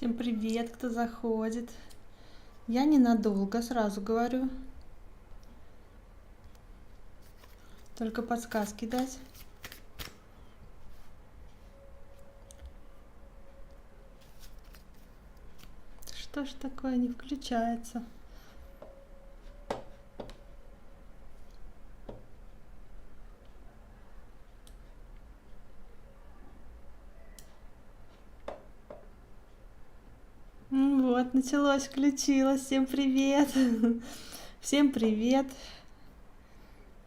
Всем привет, кто заходит. Я ненадолго, сразу говорю. Только подсказки дать. Что ж такое не включается? Вот, началось, включилось. Всем привет. Всем привет.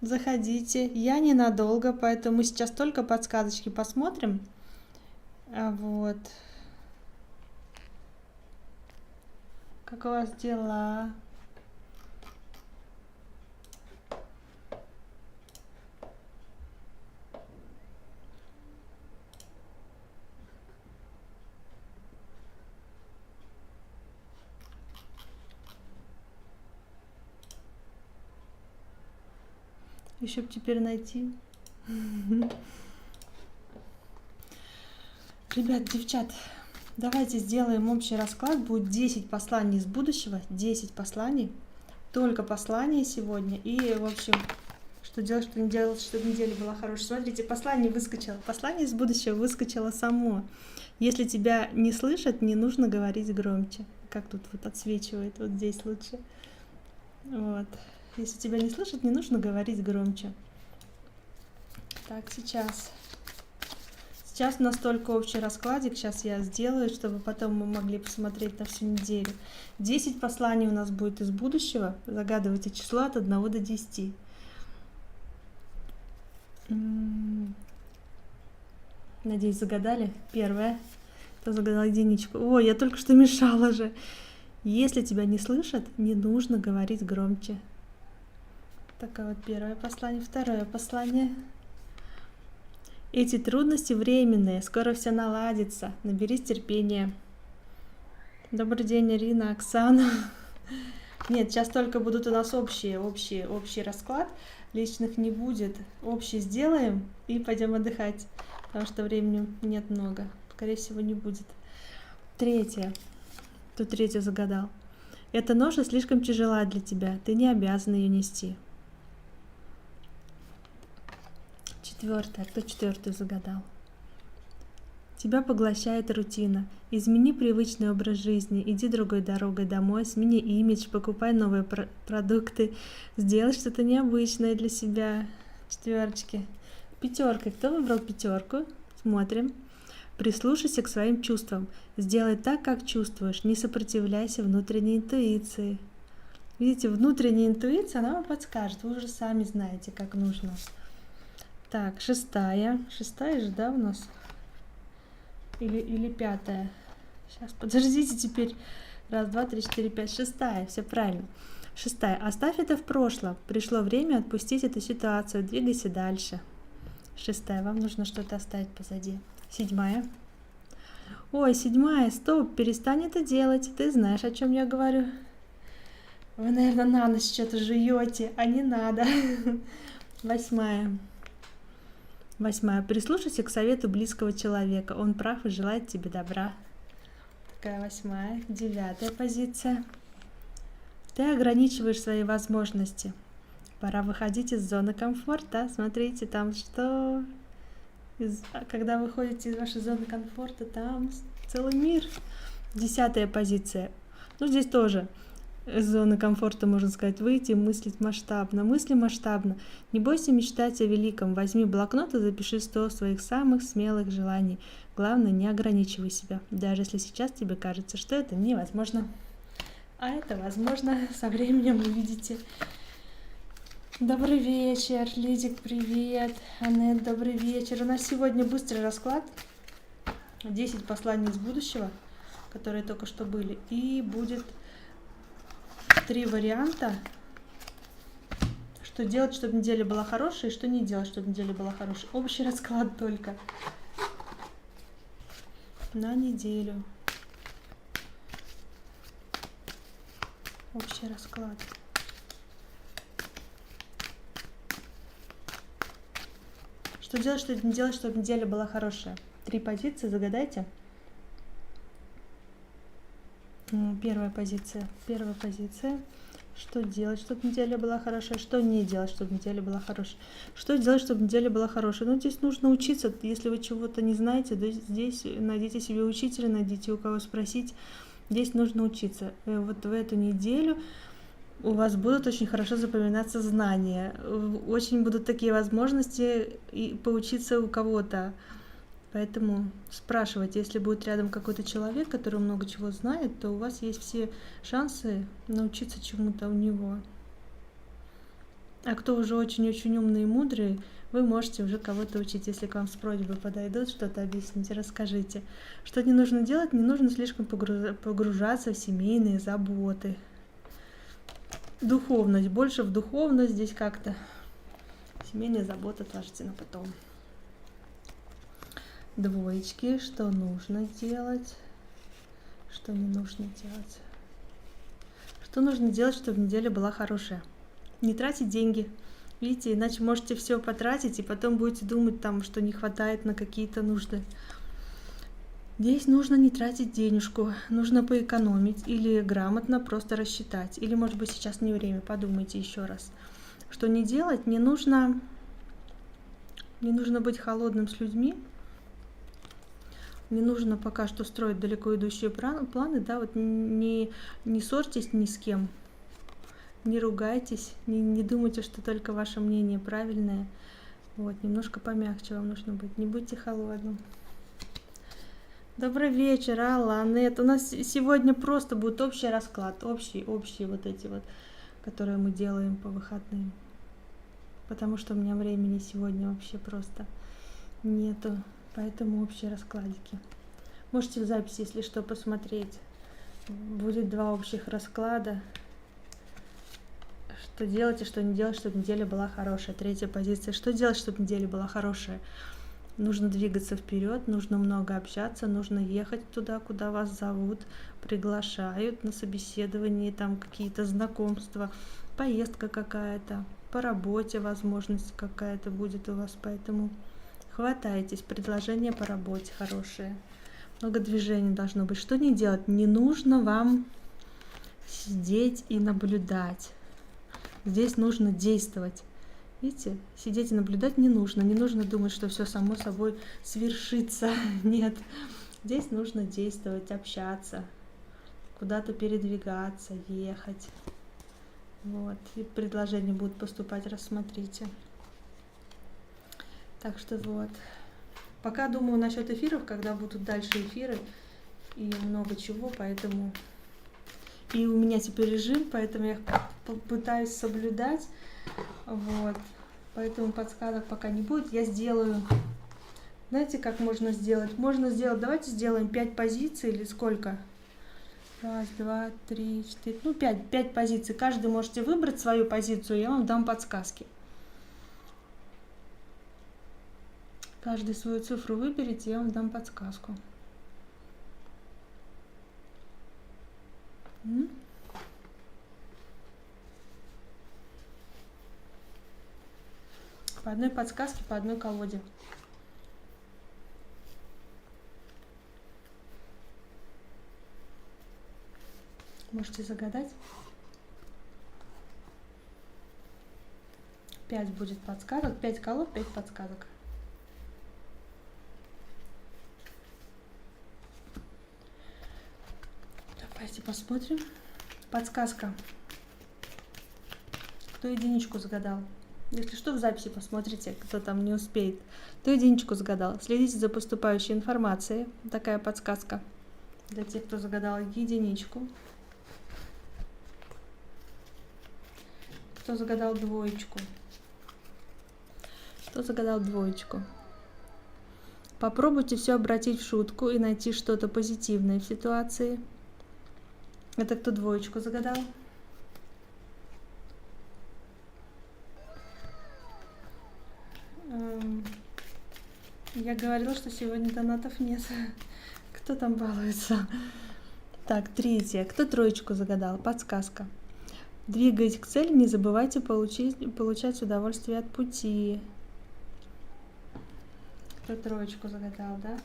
Заходите. Я ненадолго, поэтому сейчас только подсказочки посмотрим. Вот. Как у вас дела? Еще бы теперь найти. Ребят, девчат, давайте сделаем общий расклад. Будет 10 посланий из будущего. 10 посланий. Только послания сегодня. И, в общем, что делать, что не делать, чтобы неделя была хорошая. Смотрите, послание выскочило. Послание из будущего выскочило само. Если тебя не слышат, не нужно говорить громче. Как тут вот отсвечивает, вот здесь лучше. Вот. Если тебя не слышат, не нужно говорить громче. Так, сейчас. Сейчас у нас только общий раскладик. Сейчас я сделаю, чтобы потом мы могли посмотреть на всю неделю. 10 посланий у нас будет из будущего. Загадывайте число от 1 до 10. Надеюсь, загадали. Первое. Кто загадал единичку? Ой, я только что мешала же. Если тебя не слышат, не нужно говорить громче. Такое вот первое послание. Второе послание. Эти трудности временные, скоро все наладится. Наберись терпения. Добрый день, Ирина, Оксана. Нет, сейчас только будут у нас общий расклад. Личных не будет. Общий сделаем и пойдем отдыхать. Потому что времени нет много. Скорее всего, не будет. Третье. Кто третье загадал? Эта ноша слишком тяжела для тебя. Ты не обязан ее нести. Четвертое. Кто четвертую загадал? Тебя поглощает рутина. Измени привычный образ жизни, иди другой дорогой домой, смени имидж, покупай новые продукты, сделай что-то необычное для себя. Четверочки. Пятерка. Кто выбрал пятерку? Смотрим. Прислушайся к своим чувствам. Сделай так, как чувствуешь. Не сопротивляйся внутренней интуиции. Видите, внутренняя интуиция, она вам подскажет. Вы уже сами знаете, как нужно. Так, шестая. Шестая же, да, у нас? Или пятая? Сейчас, подождите теперь. Раз, два, три, четыре, пять. Шестая, все правильно. Шестая. Оставь это в прошлом. Пришло время отпустить эту ситуацию. Двигайся дальше. Шестая. Вам нужно что-то оставить позади. Седьмая. Ой, седьмая. Стоп, перестань это делать. Ты знаешь, о чем я говорю. Вы, наверное, на ночь что-то жуете, а не надо. Восьмая. Восьмая. Прислушайся к совету близкого человека. Он прав и желает тебе добра. Такая восьмая. Девятая позиция. Ты ограничиваешь свои возможности. Пора выходить из зоны комфорта. Смотрите, там что? Когда вы выходите из вашей зоны комфорта, там целый мир. Десятая позиция. Ну, здесь тоже из зоны комфорта, можно сказать, выйти, мыслить масштабно. Мысли масштабно. Не бойся мечтать о великом. Возьми блокнот и запиши 100 своих самых смелых желаний. Главное, не ограничивай себя, даже если сейчас тебе кажется, что это невозможно. А это возможно. Со временем увидите. Добрый вечер, Лидик, привет. Анет, добрый вечер. У нас сегодня быстрый расклад. 10 посланий из будущего, которые только что были. И будет 3 варианта, что делать, чтобы неделя была хорошая, и что не делать, чтобы неделя была хорошая. Общий расклад только на неделю. Общий расклад. Что делать, что не делать, чтобы неделя была хорошая. 3 позиции, загадайте. Первая позиция. Первая позиция. Что делать, чтобы неделя была хорошая, что не делать, чтобы неделя была хорошая. Что делать, чтобы неделя была хорошая? Ну, здесь нужно учиться. Если вы чего-то не знаете, то здесь найдите себе учителя, найдите у кого спросить. Здесь нужно учиться. Вот в эту неделю у вас будут очень хорошо запоминаться знания. Очень будут такие возможности и поучиться у кого-то. Поэтому спрашивайте, если будет рядом какой-то человек, который много чего знает, то у вас есть все шансы научиться чему-то у него. А кто уже очень-очень умный и мудрый, вы можете уже кого-то учить. Если к вам с просьбой подойдут, что-то объясните, расскажите. Что не нужно делать, не нужно слишком погружаться в семейные заботы. Духовность, больше в духовность здесь как-то. Семейные заботы отложите на потом. Двоечки, что нужно делать, что не нужно делать. Что нужно делать, чтобы неделя была хорошая? Не тратить деньги. Видите, иначе можете все потратить, и потом будете думать, там, что не хватает на какие-то нужды. Здесь нужно не тратить денежку, нужно поэкономить или грамотно просто рассчитать. Или, может быть, сейчас не время, подумайте еще раз. Что не делать? Не нужно быть холодным с людьми. Не нужно пока что строить далеко идущие планы, да, вот не ссорьтесь ни с кем, не ругайтесь, не думайте, что только ваше мнение правильное. Вот, немножко помягче вам нужно быть, не будьте холодным. Добрый вечер, Алла, Анет. У нас сегодня просто будет общий расклад, общие вот эти вот, которые мы делаем по выходным. Потому что у меня времени сегодня вообще просто нету. Поэтому общие раскладики. Можете в записи, если что, посмотреть. Будет 2 общих расклада. Что делать и что не делать, чтобы неделя была хорошая. 3-я позиция. Что делать, чтобы неделя была хорошая? Нужно двигаться вперед, нужно много общаться, нужно ехать туда, куда вас зовут, приглашают на собеседование, там какие-то знакомства, поездка какая-то, по работе возможность какая-то будет у вас, поэтому хватайтесь, предложения по работе хорошие. Много движений должно быть. Что не делать? Не нужно вам сидеть и наблюдать. Здесь нужно действовать. Видите, сидеть и наблюдать не нужно. Не нужно думать, что все само собой свершится. Нет. Здесь нужно действовать, общаться, куда-то передвигаться, ехать. Вот. И предложения будут поступать, рассмотрите. Так что вот. Пока думаю насчет эфиров, когда будут дальше эфиры и много чего, поэтому... И у меня теперь режим, поэтому я пытаюсь соблюдать. Вот. Поэтому подсказок пока не будет. Я сделаю... Знаете, как можно сделать? Можно сделать... Давайте сделаем 5 позиций или сколько? 1, 2, 3, 4... Ну, 5 позиций. Каждый можете выбрать свою позицию, я вам дам подсказки. Каждый свою цифру выберите, я вам дам подсказку. По одной подсказке, по одной колоде. Можете загадать. 5 будет подсказок, 5 колод, 5 подсказок. Давайте посмотрим. Подсказка. Кто единичку загадал? Если что, в записи посмотрите, кто там не успеет. Кто единичку загадал? Следите за поступающей информацией. Такая подсказка для тех, кто загадал единичку. Кто загадал двоечку? Кто загадал двоечку? Попробуйте все обратить в шутку и найти что-то позитивное в ситуации. Это кто двоечку загадал? Я говорила, что сегодня донатов нет. Кто там балуется? Так, 3-я. Кто троечку загадал? Подсказка. Двигаясь к цели, не забывайте получать удовольствие от пути. Кто 3-ку загадал, да?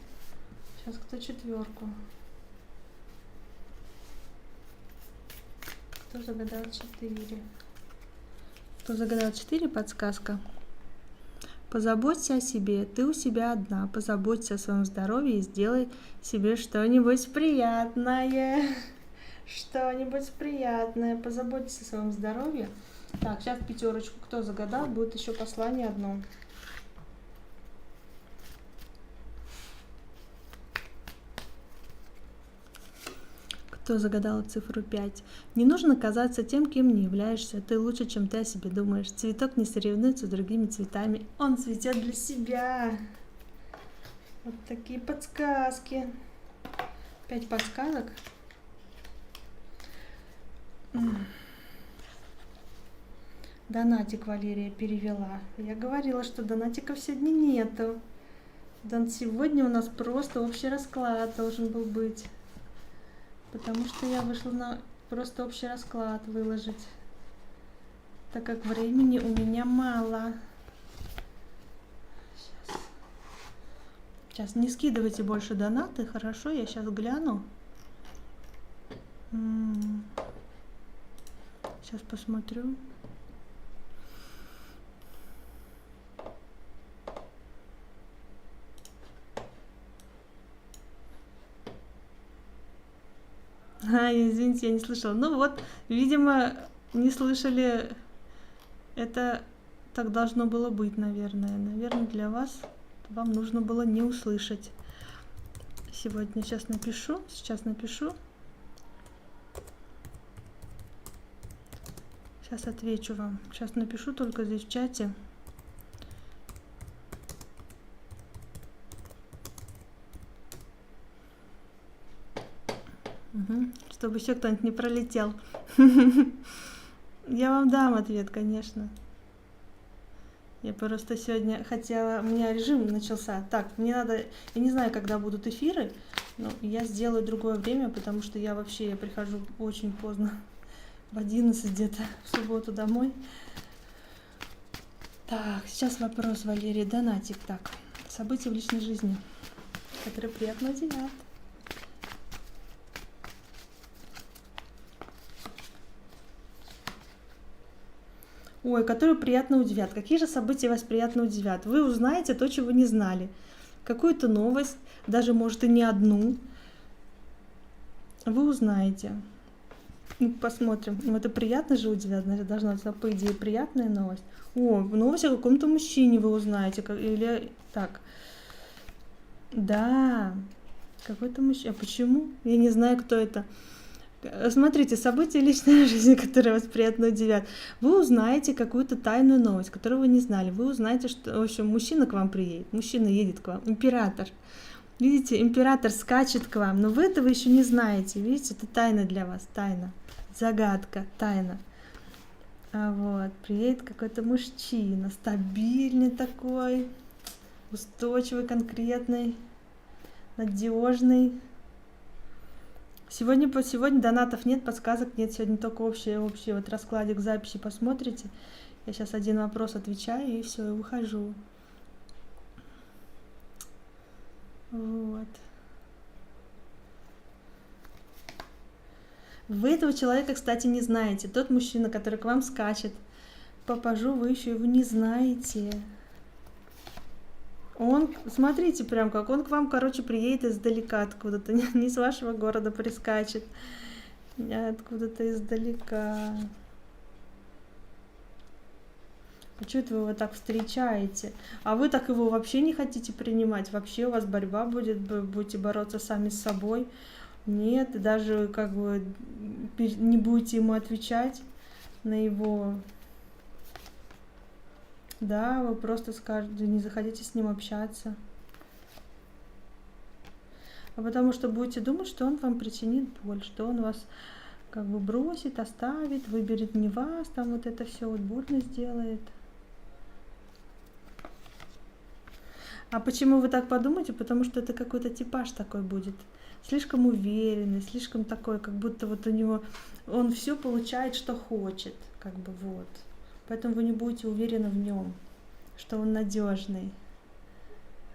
Сейчас кто 4-ку? Кто загадал 4? Кто загадал 4, подсказка. Позаботься о себе, ты у себя одна. Позаботься о своем здоровье и сделай себе что-нибудь приятное. Что-нибудь приятное. Позаботься о своем здоровье. Так, сейчас 5. Кто загадал, будет еще послание одно. Кто загадал цифру 5? Не нужно казаться тем, кем не являешься. Ты лучше, чем ты о себе думаешь. Цветок не соревнуется с другими цветами. Он цветет для себя. Вот такие подсказки. 5 подсказок. Донатик Валерия перевела. Я говорила, что донатиков сегодня нету. Сегодня у нас просто общий расклад должен был быть. Потому что я вышла на просто общий расклад выложить. Так как времени у меня мало. Сейчас не скидывайте больше донаты, хорошо? Я сейчас гляну. Сейчас посмотрю. Извините, я не слышала. Ну вот, видимо, не слышали. Это так должно было быть, наверное. Наверное, для вас вам нужно было не услышать. Сегодня сейчас напишу. Сейчас отвечу вам. Сейчас напишу только здесь в чате. Чтобы еще кто-нибудь не пролетел. Я вам дам ответ, конечно. Я просто сегодня хотела... У меня режим начался. Так, мне надо... Я не знаю, когда будут эфиры, но я сделаю другое время, потому что я прихожу очень поздно. В 11 где-то в субботу домой. Так, сейчас вопрос, Валерий. Донатик. Так, события в личной жизни, которые приятно удивят. Ой, которые приятно удивят. Какие же события вас приятно удивят? Вы узнаете то, чего не знали. Какую-то новость, даже может и не одну, вы узнаете. Ну, посмотрим. Ну, это приятно же удивят, значит, должна быть, по идее, приятная новость. О, новость о каком-то мужчине вы узнаете. Или так. Да, какой-то мужчина. А почему? Я не знаю, кто это. Смотрите, события личной жизни, которые вас приятно удивят. Вы узнаете какую-то тайную новость, которую вы не знали. Вы узнаете, что, в общем, мужчина к вам приедет. Мужчина едет к вам. Император. Видите, император скачет к вам. Но вы этого еще не знаете. Видите, это тайна для вас. Тайна. Загадка. Тайна. Вот. Приедет какой-то мужчина. Стабильный такой. Устойчивый, конкретный. Надежный. Сегодня донатов нет, подсказок нет, сегодня только общий вот раскладик записи посмотрите. Я сейчас один вопрос отвечаю и все, и выхожу. Вот. Вы этого человека, кстати, не знаете. Тот мужчина, который к вам скачет, попажу, вы еще его не знаете. Он, смотрите, прям как он к вам, короче, приедет издалека откуда-то, не с вашего города прискачет, а откуда-то издалека. А что это вы его так встречаете? А вы так его вообще не хотите принимать? Вообще у вас борьба будет, будете бороться сами с собой? Нет, даже как бы не будете ему отвечать на его... Да, вы просто скажете, не захотите с ним общаться. А потому что будете думать, что он вам причинит боль, что он вас как бы бросит, оставит, выберет не вас, там вот это все вот больно сделает. А почему вы так подумаете? Потому что это какой-то типаж такой будет. Слишком уверенный, слишком такой, как будто вот у него, он все получает, что хочет, как бы вот. Поэтому вы не будете уверены в нем, что он надежный.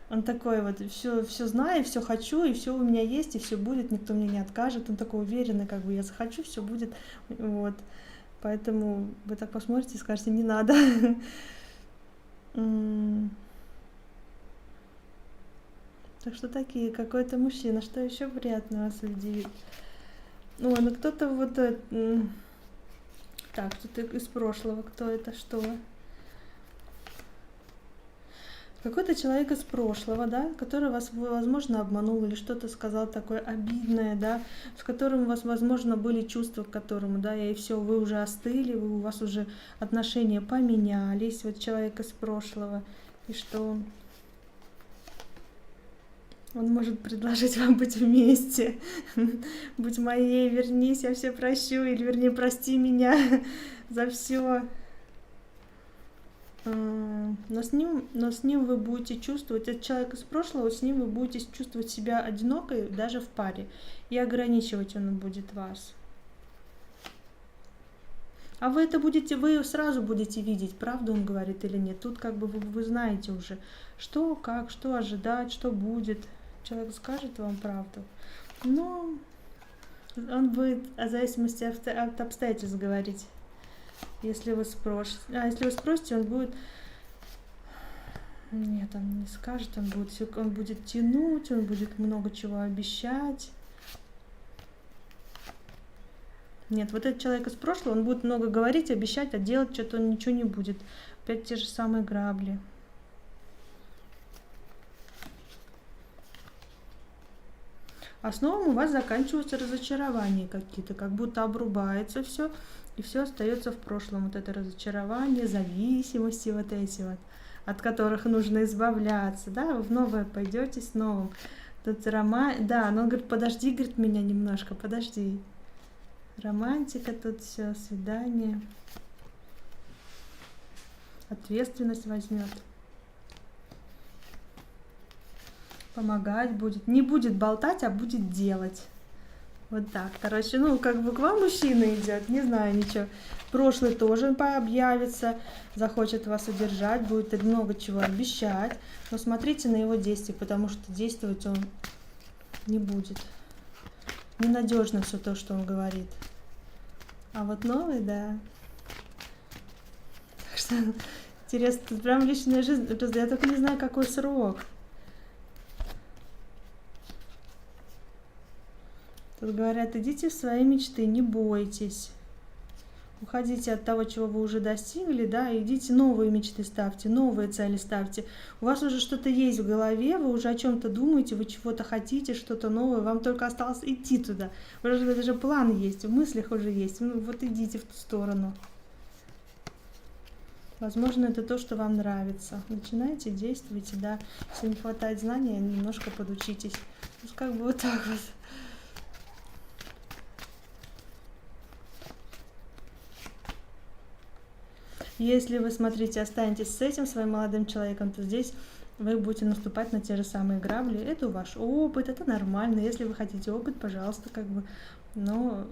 Он такой вот, все знаю, все хочу, и все у меня есть, и все будет, никто мне не откажет. Он такой уверенный, как бы я захочу, все будет. Вот. Поэтому вы так посмотрите и скажете, не надо. Так что такие, какой-то мужчина. Что еще приятно вас удивит? Ой, ну кто-то вот... Так, кто-то из прошлого. Кто это? Что? Какой-то человек из прошлого, да, который вас, возможно, обманул или что-то сказал такое обидное, да, с которым у вас, возможно, были чувства к которому, да, и все, вы уже остыли, у вас уже отношения поменялись, вот человек из прошлого, и что он может предложить вам быть вместе, будь моей, вернись, я все прощу, или вернее, прости меня за все. Но с ним вы будете чувствовать, этот человек из прошлого, с ним вы будете чувствовать себя одинокой даже в паре, и ограничивать он будет вас. А вы это будете, вы сразу будете видеть, правду он говорит или нет. Тут как бы вы знаете уже, что, как, что ожидать, что будет. Человек скажет вам правду, но он будет в зависимости от обстоятельств говорить. Если вы спросите, он будет... Нет, он не скажет, он будет тянуть, он будет много чего обещать. Нет, вот этот человек из прошлого, он будет много говорить, обещать, а делать что-то он ничего не будет. Опять те же самые грабли. А снова у вас заканчиваются разочарования какие-то, как будто обрубается все, и все остается в прошлом. Вот это разочарование, зависимости вот эти вот, от которых нужно избавляться, да, вы в новое пойдете с новым. Тут да, но он говорит, подожди, говорит, меня немножко, подожди. Романтика тут все, свидание. Ответственность возьмет. Помогать будет. Не будет болтать, а будет делать. Вот так. Короче, ну, как бы к вам мужчина идет, не знаю ничего. Прошлый тоже объявится, захочет вас удержать, будет много чего обещать. Но смотрите на его действия, потому что действовать он не будет. Ненадежно все то, что он говорит. А вот новый, да. Так что интересно, тут прям личная жизнь. Я только не знаю, какой срок. Тут говорят, идите в свои мечты, не бойтесь. Уходите от того, чего вы уже достигли, да, и идите новые мечты ставьте, новые цели ставьте. У вас уже что-то есть в голове, вы уже о чем-то думаете, вы чего-то хотите, что-то новое, вам только осталось идти туда. Уже даже план есть, в мыслях уже есть, ну, вот идите в ту сторону. Возможно, это то, что вам нравится. Начинайте, действуйте, да. Если не хватает знаний, немножко подучитесь. Ну, как бы вот так вот. Если вы, смотрите, останетесь с этим своим молодым человеком, то здесь вы будете наступать на те же самые грабли. Это ваш опыт, это нормально. Если вы хотите опыт, пожалуйста, как бы. Но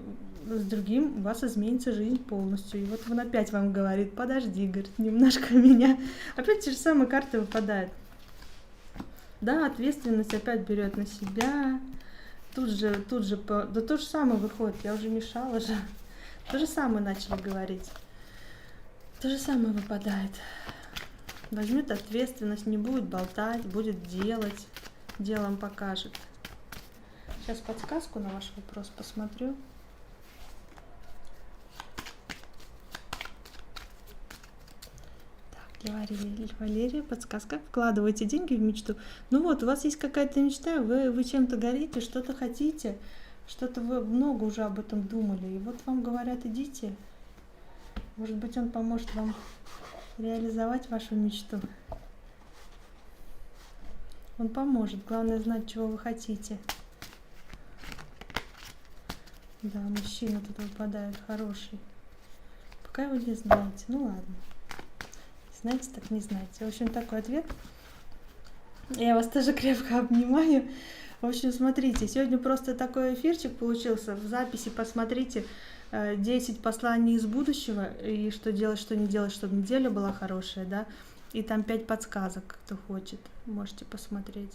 с другим у вас изменится жизнь полностью. И вот он опять вам говорит, подожди, говорит, немножко меня. Опять те же самые карты выпадают. Да, ответственность опять берет на себя. Тут же, да то же самое выходит, я уже мешала же. То же самое начали говорить. То же самое выпадает. Возьмет ответственность, не будет болтать, будет делать, делом покажет. Сейчас подсказку на ваш вопрос посмотрю. Так, Валерия, подсказка. Вкладывайте деньги в мечту. Ну вот, у вас есть какая-то мечта, вы чем-то горите, что-то хотите, что-то вы много уже об этом думали. И вот вам говорят, идите. Может быть, он поможет вам реализовать вашу мечту. Он поможет. Главное знать, чего вы хотите. Да, мужчина тут выпадает хороший. Пока вы не знаете. Ну ладно. Знаете, так не знаете. В общем, такой ответ. Я вас тоже крепко обнимаю. В общем, смотрите, сегодня просто такой эфирчик получился. В записи посмотрите 10 посланий из будущего и что делать, что не делать, чтобы неделя была хорошая, да. И там 5 подсказок, кто хочет, можете посмотреть.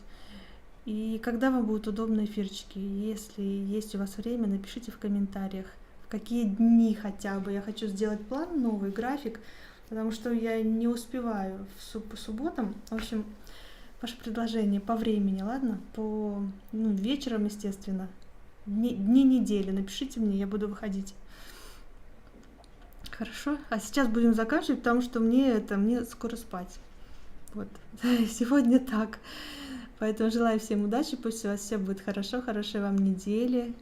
И когда вам будут удобны эфирчики, если есть у вас время, напишите в комментариях, в какие дни хотя бы. Я хочу сделать план, новый график, потому что я не успеваю по субботам. В общем, ваше предложение по времени, ладно? Вечером, естественно. Дни недели. Напишите мне, я буду выходить. Хорошо? А сейчас будем заканчивать, потому что мне скоро спать. Вот. Сегодня так. Поэтому желаю всем удачи, пусть у вас все будет хорошо, хорошей вам недели.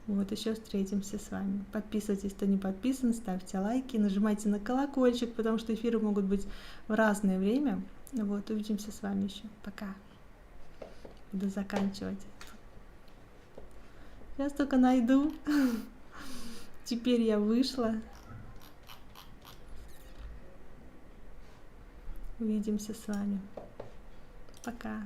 Вот, еще встретимся с вами. Подписывайтесь, кто не подписан, ставьте лайки, нажимайте на колокольчик, потому что эфиры могут быть в разное время. Вот, увидимся с вами еще. Пока. Буду заканчивать. Сейчас только найду. Теперь я вышла. Увидимся с вами. Пока.